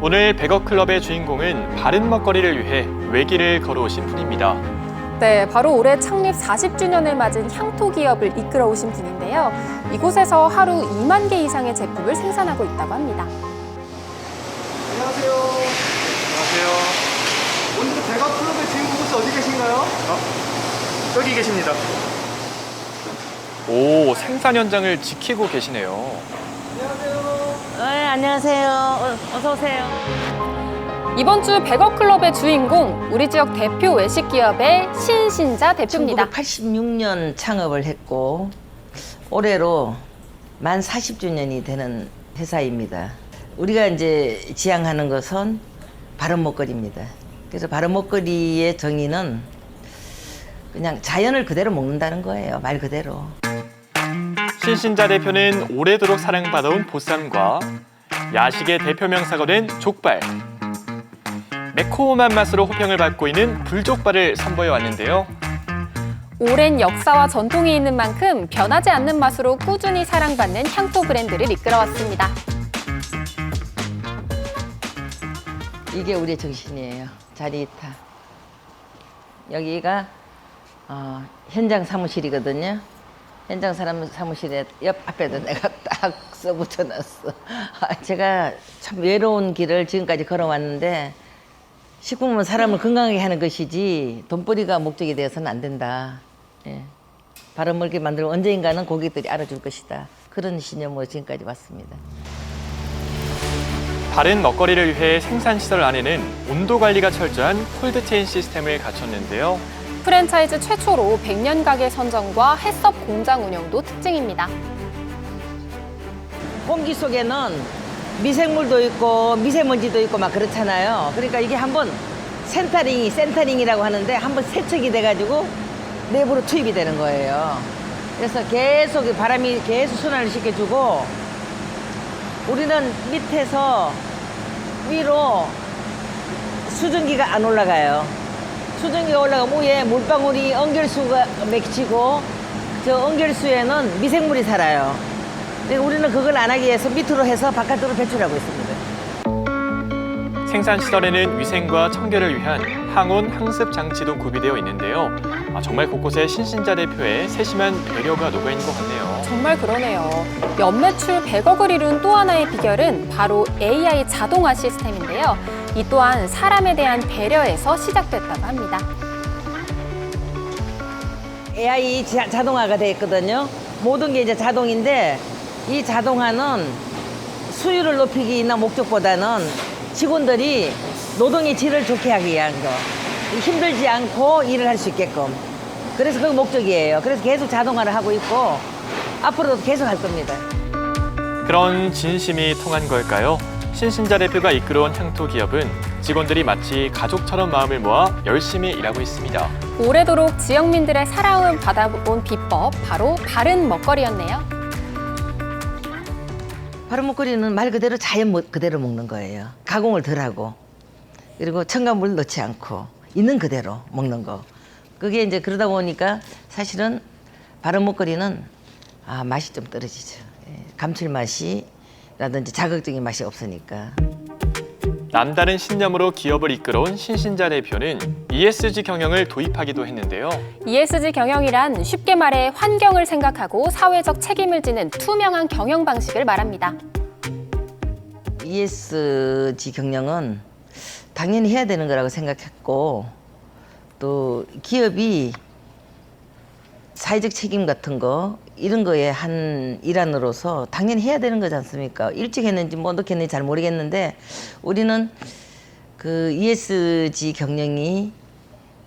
오늘 100억 클럽의 주인공은 바른 먹거리를 위해 외길을 걸어오신 분입니다. 네, 바로 올해 창립 40주년을 맞은 향토 기업을 이끌어오신 분인데요. 이곳에서 하루 2만 개 이상의 제품을 생산하고 있다고 합니다. 안녕하세요. 안녕하세요. 오늘 100억 클럽의 주인공 혹시 어디 계신가요? 여기 계십니다. 오, 생산 현장을 지키고 계시네요. 네, 안녕하세요. 어서 오세요. 이번 주 100억 클럽의 주인공, 우리 지역 대표 외식 기업의 신신자 대표입니다. 1986년 창업을 했고 올해로 만 40주년이 되는 회사입니다. 우리가 이제 지향하는 것은 바른 먹거리입니다. 그래서 바른 먹거리의 정의는 그냥 자연을 그대로 먹는다는 거예요. 말 그대로. 신신자 대표는 오래도록 사랑받아온 보쌈과 야식의 대표 명사가 된 족발, 매콤한 맛으로 호평을 받고 있는 불족발을 선보여 왔는데요. 오랜 역사와 전통이 있는 만큼 변하지 않는 맛으로 꾸준히 사랑받는 향토 브랜드를 이끌어왔습니다. 이게 우리의 정신이에요. 자리이타. 여기가 현장 사무실이거든요. 현장 사무실에 옆 앞에도 내가 딱 써붙여놨어. 제가 참 외로운 길을 지금까지 걸어왔는데 식품은 사람을 건강하게 하는 것이지 돈벌이가 목적이 되어서는 안 된다. 예. 바른 먹게 만들고 언젠가는 고객들이 알아줄 것이다. 그런 신념으로 지금까지 왔습니다. 바른 먹거리를 위해 생산시설 안에는 온도 관리가 철저한 콜드체인 시스템을 갖췄는데요. 프랜차이즈 최초로 100년 가게 선정과 햇섭 공장 운영도 특징입니다. 공기 속에는 미생물도 있고 미세먼지도 있고 막 그렇잖아요. 그러니까 이게 한번 센터링이라고 하는데 한번 세척이 돼가지고 내부로 투입이 되는 거예요. 그래서 계속 바람이 계속 순환을 시켜주고 우리는 밑에서 위로 수증기가 안 올라가요. 수증기가 올라가면 위에 물방울이 엉결수가 맺히고 저 엉결수에는 미생물이 살아요. 근데 우리는 그걸 안 하기 위해서 밑으로 해서 바깥으로 배출하고 있습니다. 생산시설에는 위생과 청결을 위한 항온, 항습 장치도 구비되어 있는데요. 정말 곳곳에 신신자 대표의 세심한 배려가 녹아있는 것 같네요. 정말 그러네요. 연매출 100억을 이룬 또 하나의 비결은 바로 AI 자동화 시스템인데요. 이 또한 사람에 대한 배려에서 시작됐다고 합니다. AI 자동화가 되어 있거든요. 모든 게 이제 자동인데 이 자동화는 수율을 높이기나 목적보다는 직원들이 노동의 질을 좋게 하기 위한 거. 힘들지 않고 일을 할 수 있게끔. 그래서 그게 목적이에요. 그래서 계속 자동화를 하고 있고 앞으로도 계속 할 겁니다. 그런 진심이 통한 걸까요? 신신자 대표가 이끌어온 향토 기업은 직원들이 마치 가족처럼 마음을 모아 열심히 일하고 있습니다. 오래도록 지역민들의 사랑을 받아온 비법, 바로 바른 먹거리였네요. 바른 먹거리는 말 그대로 자연 그대로 먹는 거예요. 가공을 덜 하고 그리고 첨가물 넣지 않고 있는 그대로 먹는 거. 그게 이제 그러다 보니까 사실은 바른 먹거리는 맛이 좀 떨어지죠. 감칠맛이라든지 자극적인 맛이 없으니까. 남다른 신념으로 기업을 이끌어온 신신자 대표는 ESG 경영을 도입하기도 했는데요. ESG 경영이란 쉽게 말해 환경을 생각하고 사회적 책임을 지는 투명한 경영 방식을 말합니다. ESG 경영은 당연히 해야 되는 거라고 생각했고 또 기업이 사회적 책임 같은 거 이런 거에 한 일환으로서 당연히 해야 되는 거지 않습니까? 일찍 했는지 뭐 늦게 했는지 잘 모르겠는데 우리는 그 ESG 경영이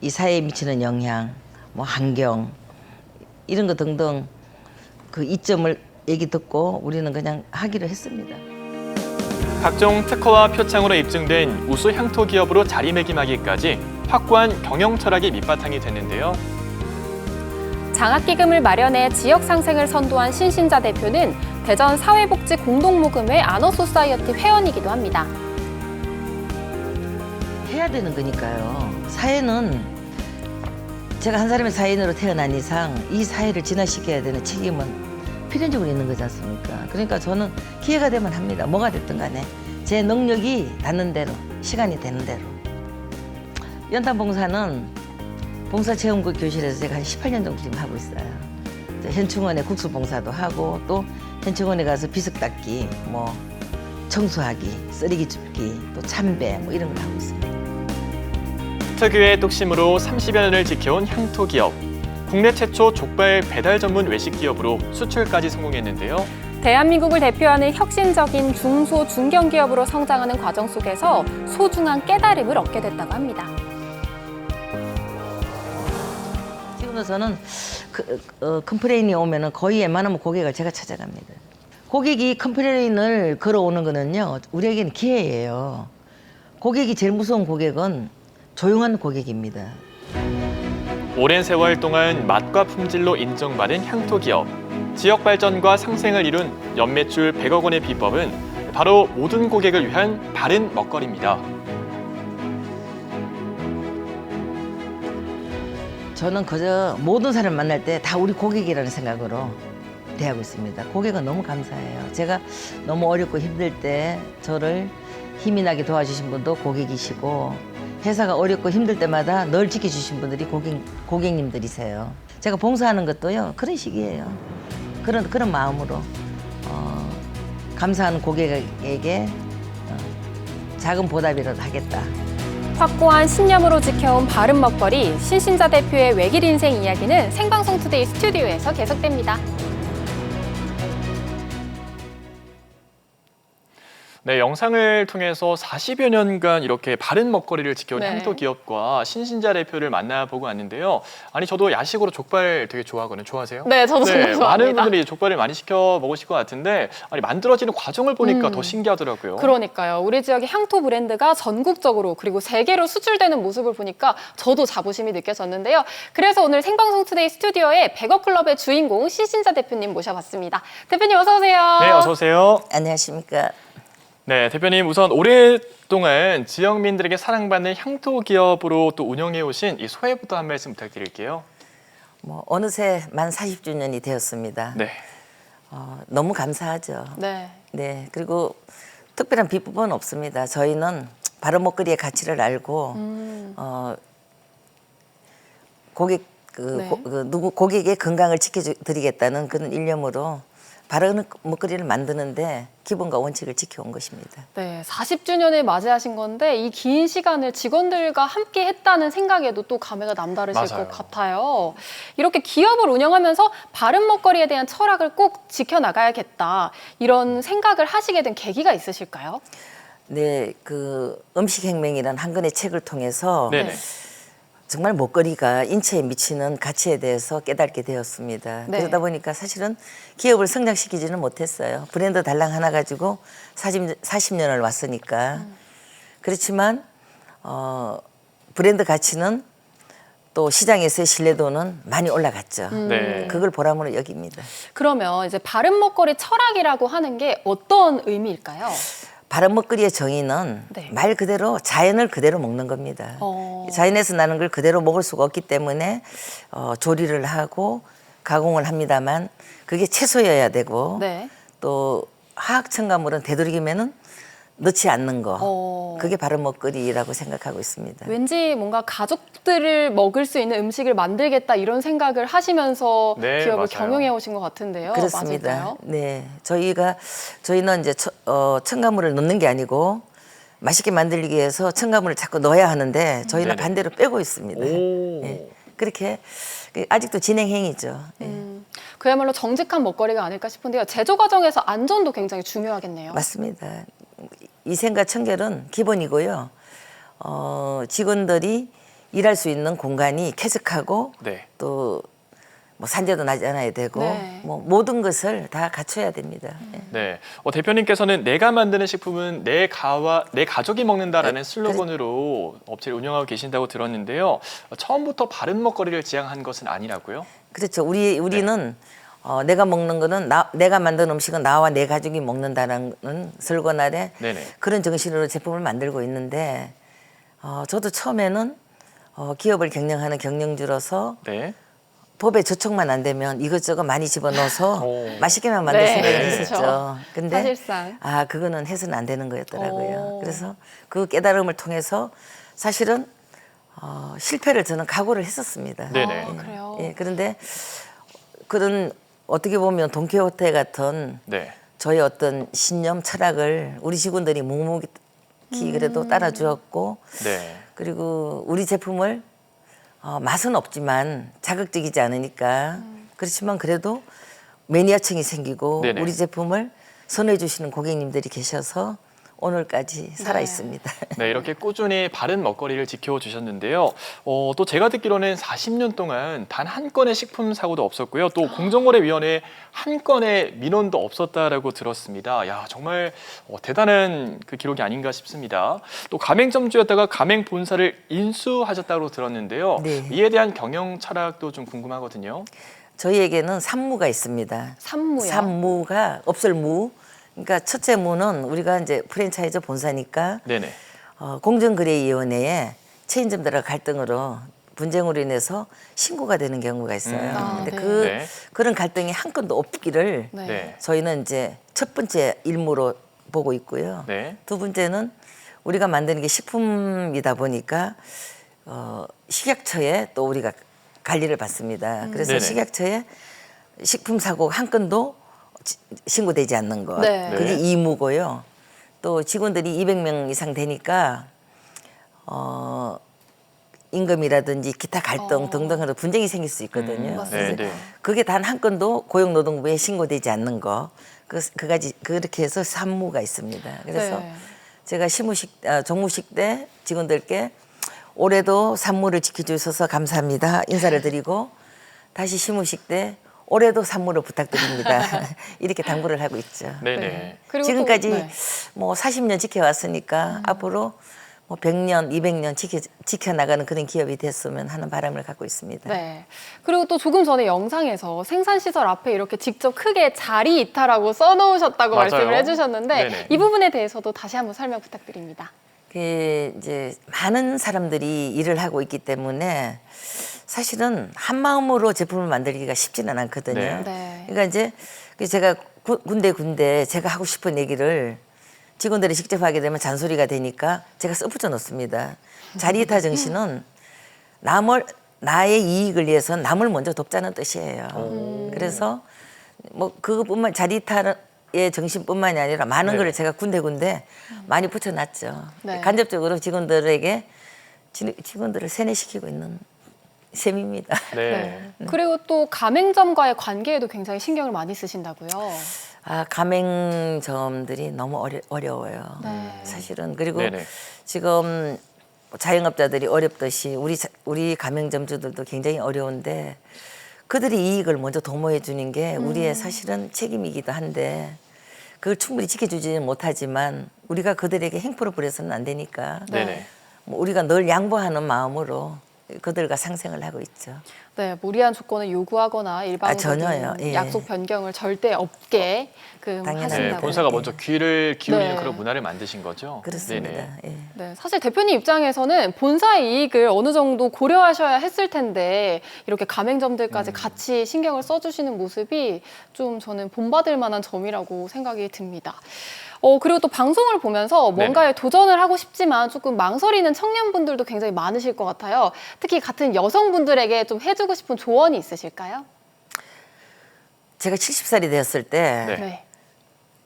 이 사회에 미치는 영향, 뭐 환경 이런 거 등등 그 이점을 얘기 듣고 우리는 그냥 하기로 했습니다. 각종 특허와 표창으로 입증된 우수 향토 기업으로 자리매김하기까지 확고한 경영 철학이 밑바탕이 됐는데요. 장학기금을 마련해 지역 상생을 선도한 신신자 대표는 대전 사회복지 공동모금회 아너소사이어티 회원이기도 합니다. 해야 되는 거니까요. 사회는 제가 한 사람의 사인으로 태어난 이상 이 사회를 진화시켜야 되는 책임은 필연적으로 있는 거지 않습니까? 그러니까 저는 기회가 되면 합니다. 뭐가 됐든 간에 제 능력이 닿는 대로, 시간이 되는 대로. 연탄봉사는 봉사체험국 교실에서 제가 한 18년 정도 지금 하고 있어요. 현충원에 국수봉사도 하고 또 현충원에 가서 비석 닦기, 뭐 청소하기, 쓰레기 줍기, 또 참배 뭐 이런 걸 하고 있습니다. 특유의 뚝심으로 30여 년을 지켜온 향토 기업. 국내 최초 족발 배달 전문 외식 기업으로 수출까지 성공했는데요. 대한민국을 대표하는 혁신적인 중소 중견 기업으로 성장하는 과정 속에서 소중한 깨달음을 얻게 됐다고 합니다. 지금으로서는 컴플레인이 오면은 거의 웬만하면 고객을 제가 찾아갑니다. 고객이 컴플레인을 걸어오는 거는요, 우리에게는 기회예요. 고객이 제일 무서운 고객은 조용한 고객입니다. 오랜 세월 동안 맛과 품질로 인정받은 향토 기업. 지역 발전과 상생을 이룬 연매출 100억 원의 비법은 바로 모든 고객을 위한 바른 먹거리입니다. 저는 그저 모든 사람 만날 때 다 우리 고객이라는 생각으로 대하고 있습니다. 고객은 너무 감사해요. 제가 너무 어렵고 힘들 때 저를 힘이 나게 도와주신 분도 고객이시고, 회사가 어렵고 힘들 때마다 늘 지켜주신 분들이 고객님들이세요. 제가 봉사하는 것도요, 그런 식이에요. 그런 마음으로 감사하는 고객에게 작은 보답이라도 하겠다. 확고한 신념으로 지켜온 바른 먹거리 신신자 대표의 외길 인생 이야기는 생방송 투데이 스튜디오에서 계속됩니다. 네, 영상을 통해서 40여 년간 이렇게 바른 먹거리를 지켜온 네. 향토 기업과 신신자 대표를 만나보고 왔는데요. 아니, 저도 야식으로 족발 되게 좋아하거든요. 좋아하세요? 네, 저도 정말 좋아합니다. 많은 분들이 족발을 많이 시켜 먹으실 것 같은데, 아니, 만들어지는 과정을 보니까 더 신기하더라고요. 그러니까요. 우리 지역의 향토 브랜드가 전국적으로 그리고 세계로 수출되는 모습을 보니까 저도 자부심이 느껴졌는데요. 그래서 오늘 생방송 투데이 스튜디오에 100억 클럽의 주인공 신신자 대표님 모셔봤습니다. 대표님 어서 오세요. 네, 어서 오세요. 안녕하십니까. 네, 대표님 우선 오랫동안 지역민들에게 사랑받는 향토 기업으로 또 운영해 오신 이 소회부터 한 말씀 부탁드릴게요. 뭐 어느새 만 40주년이 되었습니다. 네. 너무 감사하죠. 네. 네, 그리고 특별한 비법은 없습니다. 저희는 바른 먹거리의 가치를 알고 고객의 건강을 지켜드리겠다는 그런 일념으로 바른 먹거리를 만드는데 기본과 원칙을 지켜온 것입니다. 네, 40주년을 맞이하신 건데 이 긴 시간을 직원들과 함께 했다는 생각에도 또 감회가 남다르실 맞아요. 것 같아요. 이렇게 기업을 운영하면서 바른 먹거리에 대한 철학을 꼭 지켜나가야겠다. 이런 생각을 하시게 된 계기가 있으실까요? 네, 그 음식혁명이라는 한 권의 책을 통해서 네네. 정말 먹거리가 인체에 미치는 가치에 대해서 깨닫게 되었습니다. 네. 그러다 보니까 사실은 기업을 성장시키지는 못했어요. 브랜드 달랑 하나 가지고 40년을 왔으니까. 그렇지만 브랜드 가치는 또 시장에서의 신뢰도는 많이 올라갔죠. 네. 그걸 보람으로 여깁니다. 그러면 이제 바른 먹거리 철학이라고 하는 게 어떤 의미일까요? 바른 먹거리의 정의는 네. 말 그대로 자연을 그대로 먹는 겁니다. 자연에서 나는 걸 그대로 먹을 수가 없기 때문에 조리를 하고 가공을 합니다만 그게 채소여야 되고 네. 또 화학 첨가물은 되도록이면은 넣지 않는 거. 그게 바른 먹거리라고 생각하고 있습니다. 왠지 뭔가 가족들을 먹을 수 있는 음식을 만들겠다 이런 생각을 하시면서 네, 기업을 맞아요. 경영해 오신 것 같은데요. 그렇습니다. 맞을까요? 네, 저희는 이제 첨가물을 넣는 게 아니고 맛있게 만들기 위해서 첨가물을 자꾸 넣어야 하는데 저희는 네네. 반대로 빼고 있습니다. 오. 예, 그렇게 아직도 진행행위죠. 예. 그야말로 정직한 먹거리가 아닐까 싶은데요. 제조 과정에서 안전도 굉장히 중요하겠네요. 맞습니다. 위생과 청결은 기본이고요. 직원들이 일할 수 있는 공간이 쾌적하고 네. 또 뭐 산재도 나지 않아야 되고 네. 뭐 모든 것을 다 갖춰야 됩니다. 예. 네. 대표님께서는 내가 만드는 식품은 내 가족이 먹는다라는 슬로건으로 업체를 운영하고 계신다고 들었는데요. 처음부터 바른 먹거리를 지향한 것은 아니라고요? 그렇죠. 우리는 내가 먹는 거는 내가 만든 음식은 나와 내 가족이 먹는다는 슬로건 아래 네네. 그런 정신으로 제품을 만들고 있는데 저도 처음에는 기업을 경영하는 경영주로서 네. 법에 저촉만 안 되면 이것저것 많이 집어넣어서 오. 맛있게만 만들 네. 생각을 네. 했었죠. 근데 사실상. 그거는 해서는 안 되는 거였더라고요. 오. 그래서 그 깨달음을 통해서 사실은 실패를 저는 각오를 했었습니다. 네네. 그래요. 예, 그런데 그런 어떻게 보면 돈키호테 같은 네. 저의 어떤 신념, 철학을 우리 직원들이 묵묵히 그래도 따라주었고 네. 그리고 우리 제품을 맛은 없지만 자극적이지 않으니까 그렇지만 그래도 매니아층이 생기고 네네. 우리 제품을 선호해 주시는 고객님들이 계셔서 오늘까지 살아 있습니다. 네, 이렇게 꾸준히 바른 먹거리를 지켜주셨는데요. 또 제가 듣기로는 40년 동안 단 한 건의 식품 사고도 없었고요. 또 공정거래위원회에 한 건의 민원도 없었다라고 들었습니다. 야, 정말 대단한 그 기록이 아닌가 싶습니다. 또 가맹점주였다가 가맹 본사를 인수하셨다고 들었는데요. 네. 이에 대한 경영 철학도 좀 궁금하거든요. 저희에게는 산무가 있습니다. 산무요? 산무가 없을 무. 그러니까 첫째 무는 우리가 이제 프랜차이즈 본사니까 네네. 공정거래위원회에 체인점들과 갈등으로 분쟁으로 인해서 신고가 되는 경우가 있어요. 근데 네. 네. 그런 갈등이 한 건도 없기를 네. 네. 저희는 이제 첫 번째 일무로 보고 있고요. 네. 두 번째는 우리가 만드는 게 식품이다 보니까 식약처에 또 우리가 관리를 받습니다. 그래서 네네. 식약처에 식품 사고 한 건도 신고되지 않는 것. 네. 그게 네. 이무고요. 또 직원들이 200명 이상 되니까 임금이라든지 기타 갈등 등등으로 분쟁이 생길 수 있거든요. 맞습니다. 네, 네. 그게 단 한 건도 고용노동부에 신고되지 않는 거. 그가지 그렇게 해서 산무가 있습니다. 그래서 네. 제가 종무식 때 직원들께 올해도 산무를 지켜주셔서 감사합니다. 인사를 드리고 다시 시무식 때 올해도 산무를 부탁드립니다. 이렇게 당부를 하고 있죠. 네네. 그리고 지금까지 또, 네. 뭐 40년 지켜왔으니까 앞으로 뭐 100년, 200년 지켜나가는 그런 기업이 됐으면 하는 바람을 갖고 있습니다. 네. 그리고 또 조금 전에 영상에서 생산시설 앞에 이렇게 직접 크게 자리 이탈하고 써놓으셨다고 맞아요. 말씀을 해주셨는데 네네. 이 부분에 대해서도 다시 한번 설명 부탁드립니다. 이제 많은 사람들이 일을 하고 있기 때문에 사실은 한 마음으로 제품을 만들기가 쉽지는 않거든요. 네. 네. 그러니까 이제 제가 군데 제가 하고 싶은 얘기를 직원들이 직접 하게 되면 잔소리가 되니까 제가 써붙여 놓습니다. 자리이탈 정신은 나의 이익을 위해서 남을 먼저 돕자는 뜻이에요. 그래서 뭐 그것뿐만 자리이탈의 정신뿐만이 아니라 많은 네. 거를 제가 군데 많이 붙여놨죠. 네. 간접적으로 직원들을 세뇌시키고 있는 셈입니다. 네. 그리고 또 가맹점과의 관계에도 굉장히 신경을 많이 쓰신다고요. 가맹점들이 너무 어려워요. 네. 사실은. 그리고 네네. 지금 자영업자들이 어렵듯이 우리 가맹점주들도 굉장히 어려운데 그들이 이익을 먼저 도모해 주는 게 우리의 사실은 책임이기도 한데 그걸 충분히 지켜주지는 못하지만 우리가 그들에게 행포를 부려서는 안 되니까 네네. 뭐 우리가 늘 양보하는 마음으로 그들과 상생을 하고 있죠. 네, 무리한 조건을 요구하거나 일방적인 전혀요. 예. 약속 변경을 절대 없게 당연하죠. 하신다고. 네, 본사가 먼저 귀를 기울이는 네. 그런 문화를 만드신 거죠. 그렇습니다. 네네. 예. 네, 사실 대표님 입장에서는 본사의 이익을 어느 정도 고려하셔야 했을 텐데 이렇게 가맹점들까지 같이 신경을 써주시는 모습이 좀 저는 본받을 만한 점이라고 생각이 듭니다. 그리고 또 방송을 보면서 뭔가에 도전을 하고 싶지만 조금 망설이는 청년분들도 굉장히 많으실 것 같아요. 특히 같은 여성분들에게 좀 해주고 싶은 조언이 있으실까요? 제가 70살이 되었을 때 네.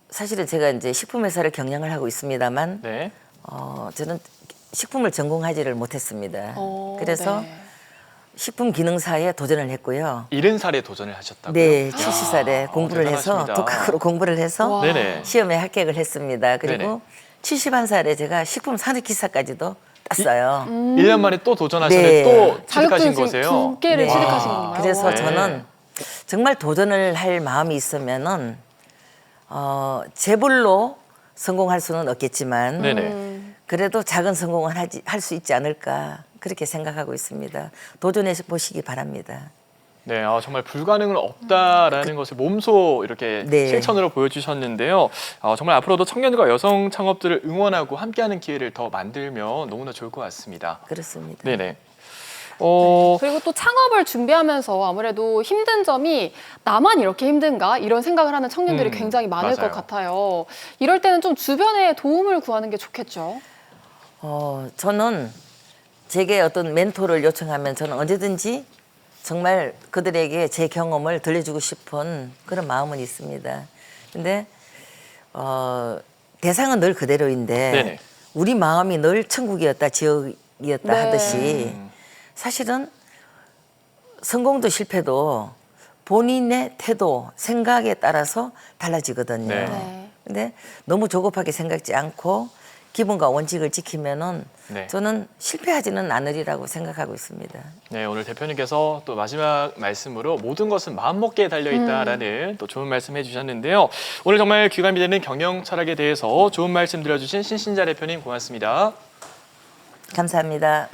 사실은 제가 이제 식품회사를 경영을 하고 있습니다만 네. 저는 식품을 전공하지를 못했습니다. 어, 그래서 네. 식품 기능사에 도전을 했고요. 70살에 도전을 하셨다고요? 네, 70살에 공부를 해서 대단하십니다. 독학으로 공부를 해서 와. 네네. 시험에 합격을 했습니다. 그리고 네네. 71살에 제가 식품 산업기사까지도 땄어요. 1년 만에 또 도전하셔서 네. 또 취직하신 자격증 거세요? 두 개를 네. 취득하신 건가요? 그래서 네. 저는 정말 도전을 할 마음이 있으면은 재벌로 성공할 수는 없겠지만 네네. 그래도 작은 성공을 할 수 있지 않을까 그렇게 생각하고 있습니다. 도전해 보시기 바랍니다. 네, 정말 불가능은 없다라는 것을 몸소 이렇게 네. 실천으로 보여주셨는데요. 정말 앞으로도 청년과 여성 창업들을 응원하고 함께하는 기회를 더 만들면 너무나 좋을 것 같습니다. 그렇습니다. 네네. 그리고 또 창업을 준비하면서 아무래도 힘든 점이 나만 이렇게 힘든가 이런 생각을 하는 청년들이 굉장히 많을 맞아요. 것 같아요. 이럴 때는 좀 주변에 도움을 구하는 게 좋겠죠. 저는 제게 어떤 멘토를 요청하면 저는 언제든지 정말 그들에게 제 경험을 들려주고 싶은 그런 마음은 있습니다. 근데 대상은 늘 그대로인데 네네. 우리 마음이 늘 천국이었다 지옥이었다 네. 하듯이 사실은 성공도 실패도 본인의 태도, 생각에 따라서 달라지거든요. 네. 네. 근데 너무 조급하게 생각지 않고 기본과 원칙을 지키면은 네. 저는 실패하지는 않으리라고 생각하고 있습니다. 네, 오늘 대표님께서 또 마지막 말씀으로 모든 것은 마음먹기에 달려있다라는 또 좋은 말씀 해주셨는데요. 오늘 정말 귀감이 되는 경영 철학에 대해서 좋은 말씀 들어주신 신신자 대표님 고맙습니다. 감사합니다.